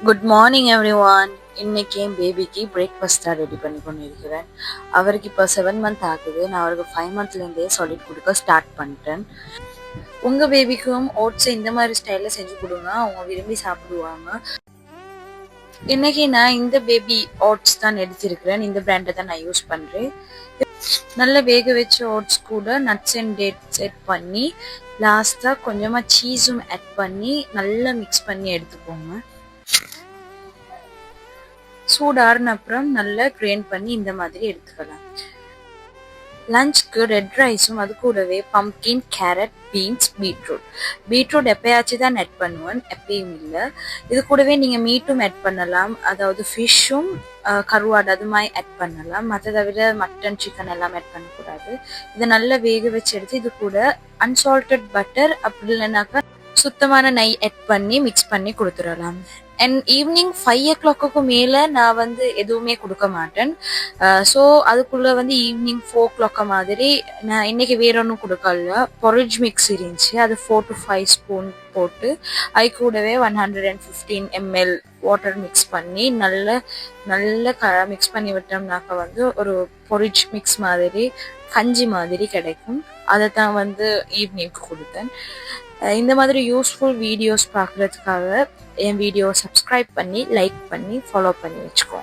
Good morning everyone. இன்னைக்கு என் பேபிக்கு breakfast தான் ரெடி பண்ணி கொண்டிருக்கிறேன். அவருக்கு இப்போ 7 month ஆகுது. நான் அவருக்கு 5 monthலேருந்தே சாலிட் கொடுக்க ஸ்டார்ட் பண்ணிட்டேன். உங்கள் பேபிக்கும் ஓட்ஸை இந்த மாதிரி ஸ்டைலில் செஞ்சு கொடுங்க, அவங்க விரும்பி சாப்பிடுவாங்க. இன்னைக்கு நான் இந்த பேபி ஓட்ஸ் தான் எடுத்திருக்கிறேன். இந்த பிராண்டை தான் நான் யூஸ் பண்ணுறேன். நல்லா வேக வச்ச ஓட்ஸ் கூட நட்ஸ் அண்ட் டேட்ஸ் ஆட் பண்ணி லாஸ்ட்டாக கொஞ்சமாக சீஸும் ஆட் பண்ணி நல்லா மிக்ஸ் பண்ணி எடுத்துக்கோங்க. சூடாறின அப்புறம் நல்லா கிரைண்ட் பண்ணி இந்த மாதிரி எடுத்துக்கலாம். லஞ்சுக்கு ரெட் ரைஸும் அது கூடவே பம்ப்கின், கேரட், பீன்ஸ், பீட்ரூட் எப்பயாச்சும் தான் ஆட் பண்ணுவேன், எப்பயும் இல்லை. இது கூடவே நீங்கள் மீட்டும் ஆட் பண்ணலாம், அதாவது ஃபிஷ்ஷும் கருவாடு அது மாதிரி ஆட் பண்ணலாம். மற்ற தவிர மட்டன், சிக்கன் எல்லாம் ஆட் பண்ணக்கூடாது. இதை நல்லா வேக வச்சு எடுத்து இது கூட அன்சால்டட் பட்டர் அப்படி இல்லைனாக்கா சுத்தமான நெய் ஆட் பண்ணி மிக்ஸ் பண்ணி கொடுத்துடலாம். அண்ட் ஈவினிங் 5 o'clock மேலே நான் எதுவுமே கொடுக்க மாட்டேன். ஸோ அதுக்குள்ளே ஈவினிங் 4 o'clock மாதிரி நான் இன்னைக்கு வேற ஒன்றும் கொடுக்கல. பொரிஜ் மிக்ஸ் இருந்துச்சு, அது 4 to 5 ஸ்பூன் போட்டு அது கூடவே 115 ml வாட்டர் மிக்ஸ் பண்ணி நல்ல மிக்ஸ் பண்ணி விட்டோம்னாக்கா ஒரு பொரிஜ் மிக்ஸ் மாதிரி கஞ்சி மாதிரி கிடைக்கும். அதை தான் ஈவினிங்க்கு கொடுத்தேன். இந்த மாதிரி யூஸ்ஃபுல் வீடியோஸ் பார்க்குறதுக்காக என் வீடியோ சப்ஸ்கிரைப் பண்ணி லைக் பண்ணி ஃபாலோ பண்ணி வச்சுக்கோங்க.